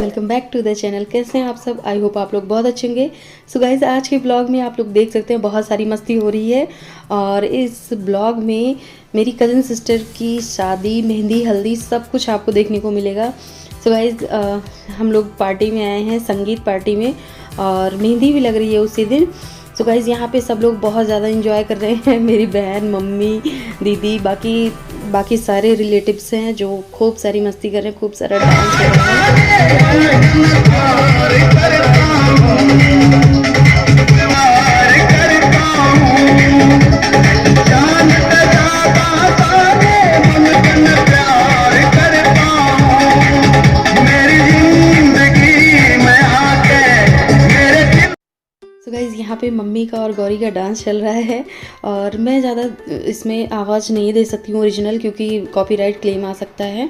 Welcome back to the channel. कैसे हैं आप सब? आई होप आप लोग बहुत अच्छे होंगे। सो गाइज, आज के ब्लॉग में आप लोग देख सकते हैं बहुत सारी मस्ती हो रही है। और इस ब्लॉग में मेरी कज़न सिस्टर की शादी, मेहंदी, हल्दी सब कुछ आपको देखने को मिलेगा। सो गाइज, हम लोग पार्टी में आए हैं, संगीत पार्टी में, और मेहंदी भी लग रही है उसी दिन। सो गाइज, यहाँ पे सब लोग बहुत ज़्यादा इंजॉय कर रहे हैं। मेरी बहन, मम्मी, दीदी, बाकी सारे रिलेटिव्स हैं जो खूब सारी मस्ती कर रहे हैं, खूब सारा डांस कर रहे सो गाइज़, यहाँ पे मम्मी का और गौरी का डांस चल रहा है। और मैं ज़्यादा इसमें आवाज़ नहीं दे सकती हूँ ओरिजिनल, क्योंकि कॉपीराइट क्लेम आ सकता है।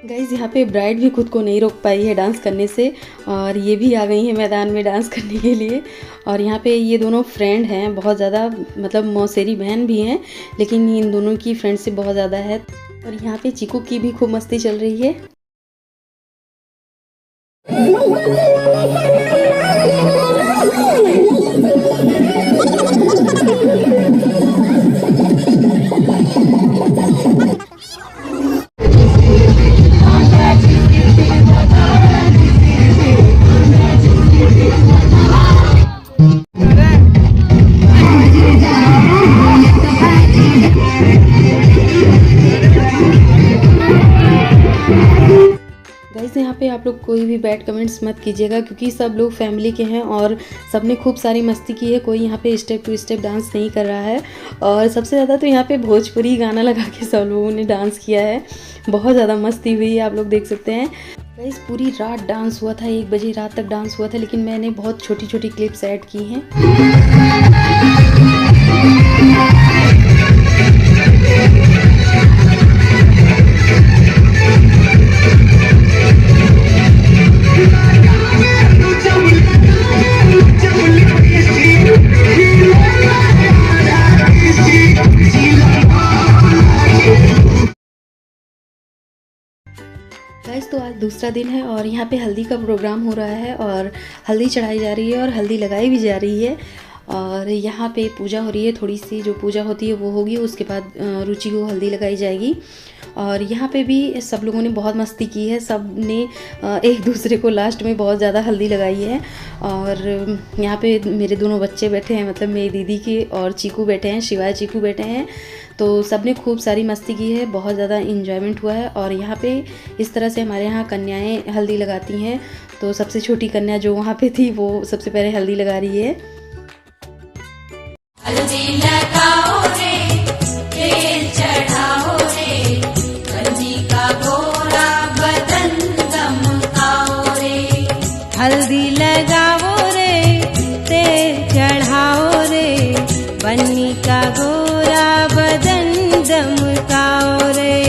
गाइज़, यहाँ पे ब्राइड भी खुद को नहीं रोक पाई है डांस करने से, और ये भी आ गई है मैदान में डांस करने के लिए। और यहाँ पे ये दोनों फ्रेंड हैं बहुत ज़्यादा, मतलब मौसेरी बहन भी हैं, लेकिन इन दोनों की फ्रेंडशिप बहुत ज़्यादा है। और यहाँ पे चीकू की भी खूब मस्ती चल रही है। गाइस, यहाँ पे आप लोग कोई भी बैड कमेंट्स मत कीजिएगा, क्योंकि सब लोग फैमिली के हैं और सब ने खूब सारी मस्ती की है। कोई यहाँ पे स्टेप टू स्टेप डांस नहीं कर रहा है। और सबसे ज़्यादा तो यहाँ पे भोजपुरी गाना लगा के सब लोगों ने डांस किया है। बहुत ज़्यादा मस्ती हुई है, आप लोग देख सकते हैं। गाइस, पूरी रात डांस हुआ था, 1 बजे रात तक डांस हुआ था, लेकिन मैंने बहुत छोटी छोटी क्लिप्स ऐड की हैं। गाइस, तो आज दूसरा दिन है और यहाँ पे हल्दी का प्रोग्राम हो रहा है, और हल्दी चढ़ाई जा रही है और हल्दी लगाई भी जा रही है। और यहाँ पे पूजा हो रही है, थोड़ी सी जो पूजा होती है वो होगी, उसके बाद रुचि को हल्दी लगाई जाएगी। और यहाँ पे भी सब लोगों ने बहुत मस्ती की है, सब ने एक दूसरे को लास्ट में बहुत ज़्यादा हल्दी लगाई है। और यहाँ पे मेरे दोनों बच्चे बैठे हैं, मतलब मेरी दीदी के और चीकू बैठे हैं, शिवाय चीकू बैठे हैं। तो सब ने खूब सारी मस्ती की है, बहुत ज़्यादा इन्जॉयमेंट हुआ है। और यहाँ पे इस तरह से हमारे यहाँ कन्याएँ हल्दी लगाती हैं। तो सबसे छोटी कन्या जो वहाँ पे थी वो सबसे पहले हल्दी लगा रही है। हल्दी लगाओ रे, तेल चढ़ाओ रे, बन्नी का गोरा बदन दमकाओ रे। हल्दी लगाओ रे, तेल चढ़ाओ रे, बन्नी का गोरा बदन दमकाओ रे।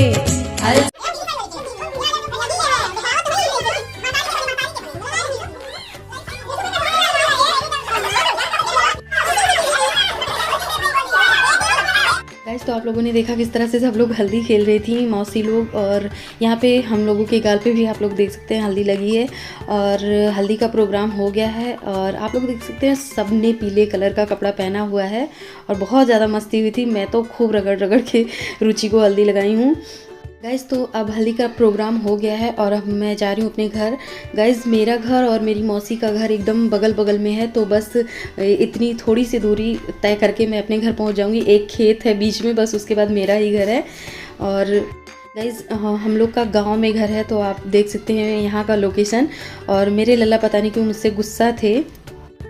गाइस, तो आप लोगों ने देखा किस तरह से सब लोग हल्दी खेल रही थी, मौसी लोग। और यहाँ पे हम लोगों के गाल पे भी आप लोग देख सकते हैं हल्दी लगी है। और हल्दी का प्रोग्राम हो गया है, और आप लोग देख सकते हैं सब ने पीले कलर का कपड़ा पहना हुआ है, और बहुत ज़्यादा मस्ती हुई थी। मैं तो खूब रगड़ रगड़ के रुचि को हल्दी लगाई हूँ। गाइज़, तो अब हल्दी का प्रोग्राम हो गया है और अब मैं जा रही हूँ अपने घर। गाइज़, मेरा घर और मेरी मौसी का घर एकदम बगल बगल में है, तो बस इतनी थोड़ी सी दूरी तय करके मैं अपने घर पहुँच जाऊँगी। एक खेत है बीच में, बस उसके बाद मेरा ही घर है। और गाइज़, हम लोग का गांव में घर है, तो आप देख सकते हैं यहाँ का लोकेशन। और मेरे लल्ला पता नहीं क्यों मुझसे गुस्सा थे,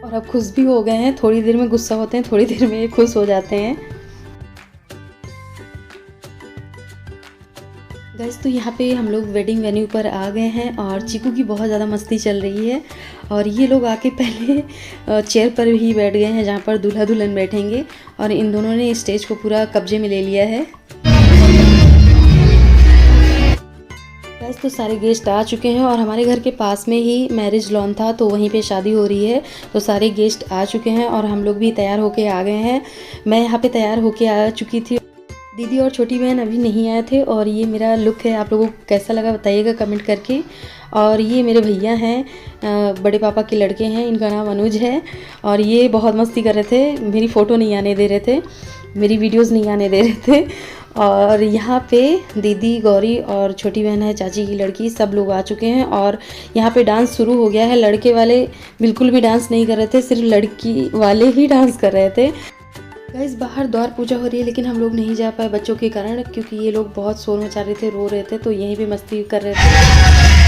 और अब खुश भी हो गए हैं। थोड़ी देर में गुस्सा होते हैं, थोड़ी देर में खुश हो जाते हैं। गाइस, तो यहाँ पे हम लोग वेडिंग वेन्यू पर आ गए हैं और चीकू की बहुत ज़्यादा मस्ती चल रही है। और ये लोग आके पहले चेयर पर ही बैठ गए हैं जहाँ पर दूल्हा दुल्हन बैठेंगे, और इन दोनों ने स्टेज को पूरा कब्जे में ले लिया है। बस तो सारे गेस्ट आ चुके हैं और हमारे घर के पास में ही मैरिज लॉन था, तो वहीं पे शादी हो रही है। तो सारे गेस्ट आ चुके हैं और हम लोग भी तैयार होके आ गए हैं। मैं यहाँ पे तैयार होके आ चुकी थी, दीदी और छोटी बहन अभी नहीं आए थे। और ये मेरा लुक है, आप लोगों को कैसा लगा बताइएगा कमेंट करके। और ये मेरे भैया हैं, बड़े पापा के लड़के हैं, इनका नाम अनुज है। और ये बहुत मस्ती कर रहे थे, मेरी फ़ोटो नहीं आने दे रहे थे, मेरी वीडियोस नहीं आने दे रहे थे। और यहाँ पे दीदी, गौरी और छोटी बहन है, चाची की लड़की, सब लोग आ चुके हैं। और यहाँ पे डांस शुरू हो गया है। लड़के वाले बिल्कुल भी डांस नहीं कर रहे थे, सिर्फ लड़की वाले ही डांस कर रहे थे। गाइस बाहर द्वार पूजा हो रही है, लेकिन हम लोग नहीं जा पाए बच्चों के कारण, क्योंकि ये लोग बहुत शोर मचा रहे थे, रो रहे थे, तो यहीं पे मस्ती कर रहे थे।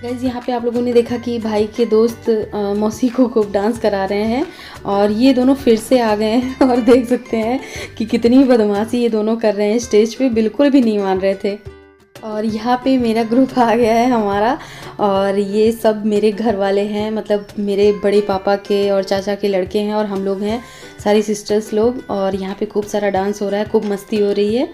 गाइस यहाँ पे आप लोगों ने देखा कि भाई के दोस्त मौसी को खूब डांस करा रहे हैं, और ये दोनों फिर से आ गए हैं। और देख सकते हैं कि कितनी बदमाशी ये दोनों कर रहे हैं, स्टेज पे बिल्कुल भी नहीं मान रहे थे। और यहाँ पे मेरा ग्रुप आ गया है हमारा, और ये सब मेरे घर वाले हैं, मतलब मेरे बड़े पापा के और चाचा के लड़के हैं, और हम लोग हैं सारी सिस्टर्स लोग। और यहाँ पे खूब सारा डांस हो रहा है, खूब मस्ती हो रही है।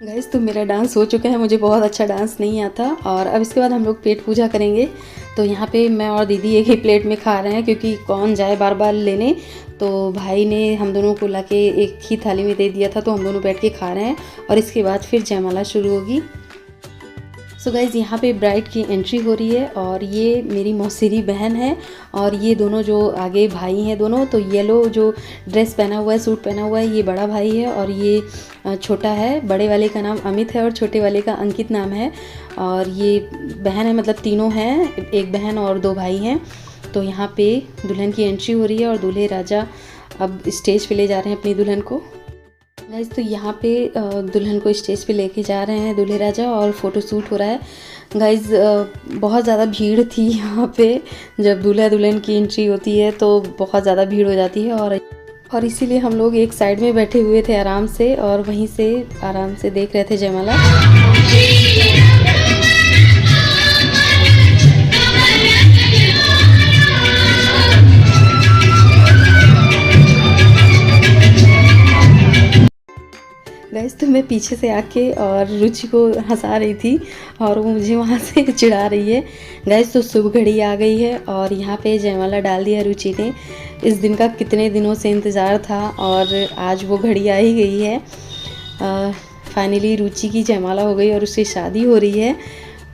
गाइस तो मेरा डांस हो चुका है, मुझे बहुत अच्छा डांस नहीं आता। और अब इसके बाद हम लोग पेट पूजा करेंगे। तो यहाँ पे मैं और दीदी एक ही प्लेट में खा रहे हैं, क्योंकि कौन जाए बार बार लेने। तो भाई ने हम दोनों को लाके एक ही थाली में दे दिया था, तो हम दोनों बैठ के खा रहे हैं। और इसके बाद फिर जयमाला शुरू होगी। सो गाइज़ यहाँ पे ब्राइड की एंट्री हो रही है, और ये मेरी मौसेरी बहन है, और ये दोनों जो आगे भाई हैं दोनों, तो येलो जो ड्रेस पहना हुआ है, सूट पहना हुआ है, ये बड़ा भाई है, और ये छोटा है। बड़े वाले का नाम अमित है और छोटे वाले का अंकित नाम है। और ये बहन है, मतलब तीनों हैं, एक बहन और दो भाई हैं। तो यहाँ पे दुल्हन की एंट्री हो रही है, और दूल्हे राजा अब स्टेज पे ले जा रहे हैं अपनी दुल्हन को। गाइस तो यहाँ पे दुल्हन को स्टेज पे लेके जा रहे हैं दूल्हे राजा, और फ़ोटो शूट हो रहा है। गाइस बहुत ज़्यादा भीड़ थी यहाँ पे, जब दूल्हा दुल्हन की एंट्री होती है तो बहुत ज़्यादा भीड़ हो जाती है। और इसीलिए हम लोग एक साइड में बैठे हुए थे आराम से, और वहीं से आराम से देख रहे थे जयमाला। गाइस तो मैं पीछे से आके और रुचि को हंसा रही थी, और वो मुझे वहाँ से चिढ़ा रही है। गाइस तो शुभ घड़ी आ गई है, और यहाँ पे जयमाला डाल दिया रुचि ने। इस दिन का कितने दिनों से इंतज़ार था, और आज वो घड़ी आ ही गई है। फाइनली रुचि की जयमाला हो गई और उसकी शादी हो रही है।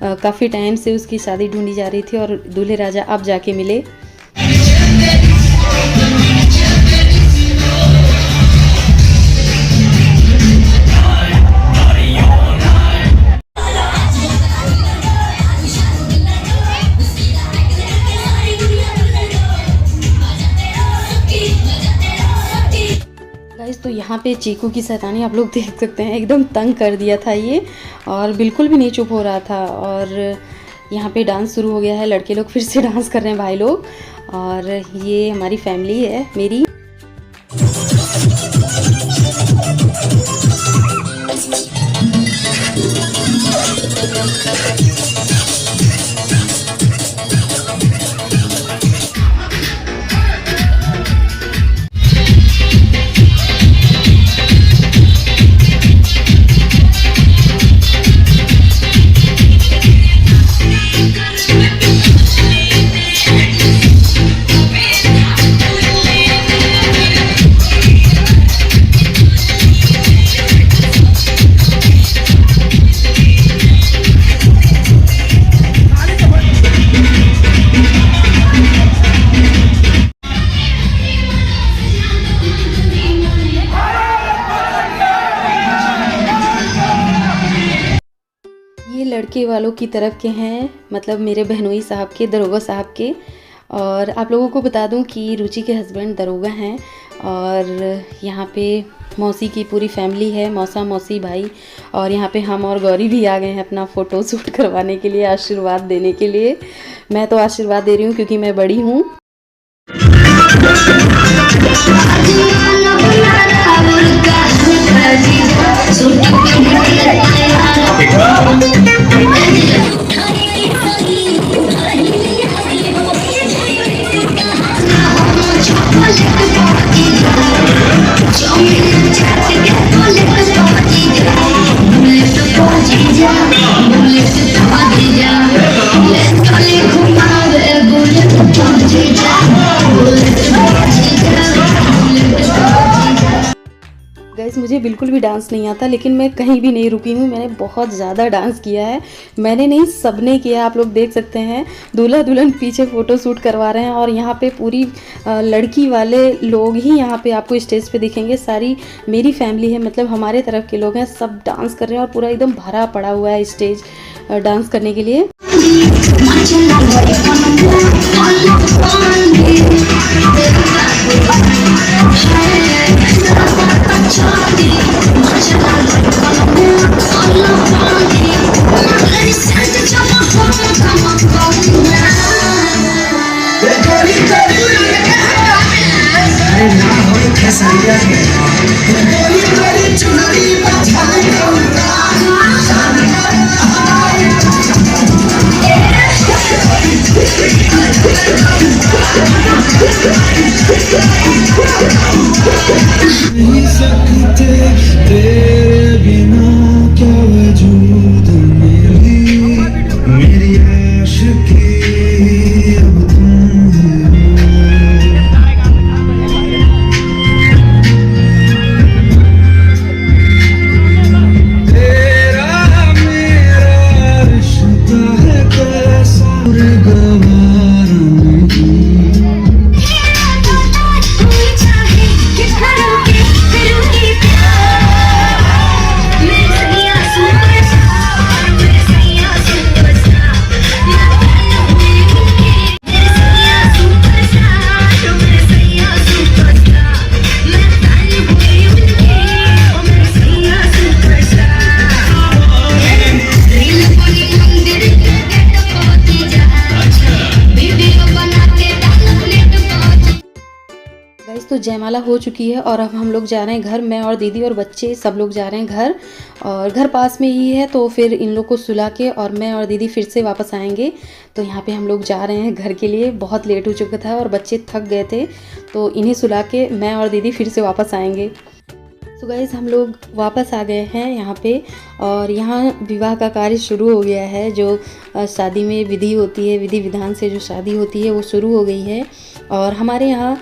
काफ़ी टाइम से उसकी शादी ढूंढी जा रही थी, और दूल्हे राजा अब जाके मिले। तो यहाँ पे चीकू की शैतानी आप लोग देख सकते हैं, एकदम तंग कर दिया था ये और बिल्कुल भी नहीं चुप हो रहा था। और यहाँ पे डांस शुरू हो गया है, लड़के लोग फिर से डांस कर रहे हैं भाई लोग। और ये हमारी फैमिली है मेरी। ये लड़के वालों की तरफ के हैं, मतलब मेरे बहनोई साहब के, दरोगा साहब के। और आप लोगों को बता दूं कि रुचि के हस्बैंड दरोगा हैं। और यहाँ पे मौसी की पूरी फैमिली है, मौसा मौसी भाई। और यहाँ पे हम और गौरी भी आ गए हैं अपना फ़ोटो शूट करवाने के लिए, आशीर्वाद देने के लिए। मैं तो आशीर्वाद दे रही हूँ क्योंकि मैं बड़ी हूँ। गाइस मुझे बिल्कुल भी डांस नहीं आता, लेकिन मैं कहीं भी नहीं रुकी हूँ। मैंने बहुत ज़्यादा डांस किया है। मैंने नहीं, सबने किया। आप लोग देख सकते हैं दूल्हा दुल्हन पीछे फ़ोटो शूट करवा रहे हैं। और यहाँ पे पूरी लड़की वाले लोग ही यहाँ पे आपको स्टेज पे दिखेंगे। सारी मेरी फैमिली है, मतलब हमारे तरफ के लोग हैं, सब डांस कर रहे हैं। और पूरा एकदम भरा पड़ा हुआ है स्टेज डांस करने के लिए। नहीं सकते तेरे बिना क्या वजूद मेरी आशिकी अब तुम हो। तेरा मेरा रिश्ता है कैसा गवारा नहीं। तो जयमाला हो चुकी है और अब हम लोग जा रहे हैं घर। मैं और दीदी और बच्चे सब लोग जा रहे हैं घर। और घर पास में ही है, तो फिर इन लोग को सुला के और मैं और दीदी फिर से वापस आएंगे। तो यहाँ पे हम लोग जा रहे हैं घर के लिए। बहुत लेट हो चुका था और बच्चे थक गए थे, तो इन्हें सुला के मैं और दीदी फिर से वापस आएंगे। तो गाइस हम लोग वापस आ गए हैं यहाँ पे। और यहाँ विवाह का कार्य शुरू हो गया है। जो शादी में विधि होती है, विधि विधान से जो शादी होती है वो शुरू हो गई है। और हमारे यहाँ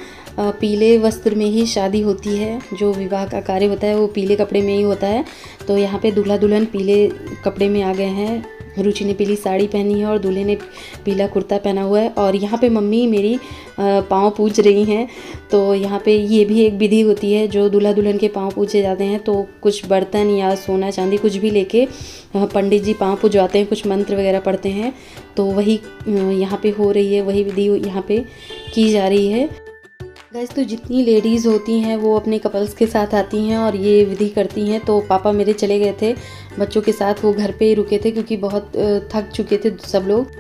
पीले वस्त्र में ही शादी होती है। जो विवाह का कार्य होता है वो पीले कपड़े में ही होता है। तो यहाँ पे दूल्हा दुल्हन पीले कपड़े में आ गए हैं। रुचि ने पीली साड़ी पहनी है और दूल्हे ने पीला कुर्ता पहना हुआ है। और यहाँ पे मम्मी मेरी पाँव पूज रही हैं। तो यहाँ पे ये भी एक विधि होती है, जो दूल्हा दुल्हन के पाँव पूजे जाते हैं। तो कुछ बर्तन या सोना चांदी कुछ भी लेके पंडित जी पाँव पूजवाते हैं, कुछ मंत्र वगैरह पढ़ते हैं। तो वही यहाँ पे हो रही है, वही विधि यहाँ पे की जा रही है। गाइस तो जितनी लेडीज़ होती हैं वो अपने कपल्स के साथ आती हैं और ये विधि करती हैं। तो पापा मेरे चले गए थे बच्चों के साथ, वो घर पे ही रुके थे क्योंकि बहुत थक चुके थे सब लोग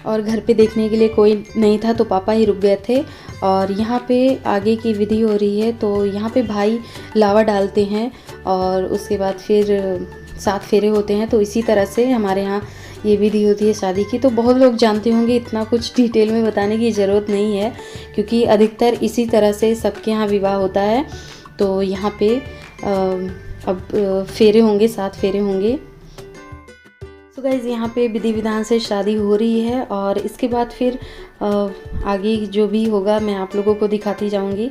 और घर पे देखने के लिए कोई नहीं था, तो पापा ही रुक गए थे। और यहाँ पे आगे की विधि हो रही है। तो यहाँ पे भाई लावा डालते हैं और उसके बाद फिर 7 फेरे होते हैं। तो इसी तरह से हमारे यहाँ ये विधि होती है शादी की। तो बहुत लोग जानते होंगे, इतना कुछ डिटेल में बताने की ज़रूरत नहीं है क्योंकि अधिकतर इसी तरह से सबके यहाँ विवाह होता है। तो यहाँ पे अब फेरे होंगे, 7 फेरे होंगे। तो गाइज़ यहाँ पे विधि विधान से शादी हो रही है और इसके बाद फिर आगे जो भी होगा मैं आप लोगों को दिखाती जाऊँगी।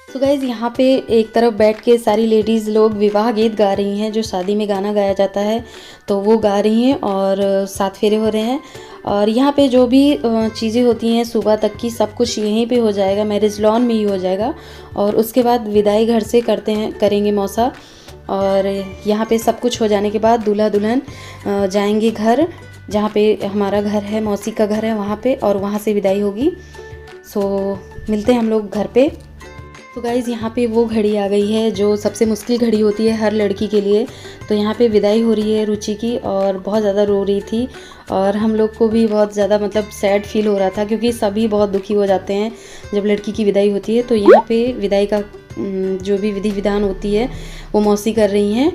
तो गाइज़ यहाँ पे एक तरफ बैठ के सारी लेडीज़ लोग विवाह गीत गा रही हैं, जो शादी में गाना गाया जाता है तो वो गा रही हैं और 7 फेरे हो रहे हैं। और यहाँ पे जो भी चीज़ें होती हैं सुबह तक की सब कुछ यहीं पे हो जाएगा, मैरिज लॉन में ही हो जाएगा। और उसके बाद विदाई घर से करेंगे मौसा। और यहाँ पे सब कुछ हो जाने के बाद दूल्हा दुल्हन जाएंगे घर, जहाँ पे हमारा घर है, मौसी का घर है वहाँ पे, और वहाँ से विदाई होगी। सो मिलते हैं हम लोग घर पे। तो गाइज़ यहाँ पे वो घड़ी आ गई है जो सबसे मुश्किल घड़ी होती है हर लड़की के लिए। तो यहाँ पे विदाई हो रही है रुचि की और बहुत ज़्यादा रो रही थी और हम लोग को भी बहुत ज़्यादा मतलब सैड फील हो रहा था क्योंकि सभी बहुत दुखी हो जाते हैं जब लड़की की विदाई होती है। तो यहाँ पे विदाई का जो भी विधि विधान होती है वो मौसी कर रही हैं।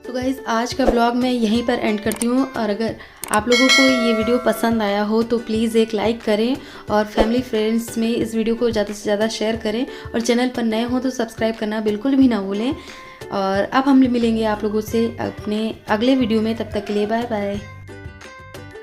तो गाइज़ आज का ब्लॉग मैं यहीं पर एंड करती हूँ और अगर आप लोगों को ये वीडियो पसंद आया हो तो प्लीज़ एक लाइक करें और फैमिली फ्रेंड्स में इस वीडियो को ज़्यादा से ज़्यादा शेयर करें और चैनल पर नए हो तो सब्सक्राइब करना बिल्कुल भी ना भूलें। और अब हम मिलेंगे आप लोगों से अपने अगले वीडियो में, तब तक के लिए बाय बाय।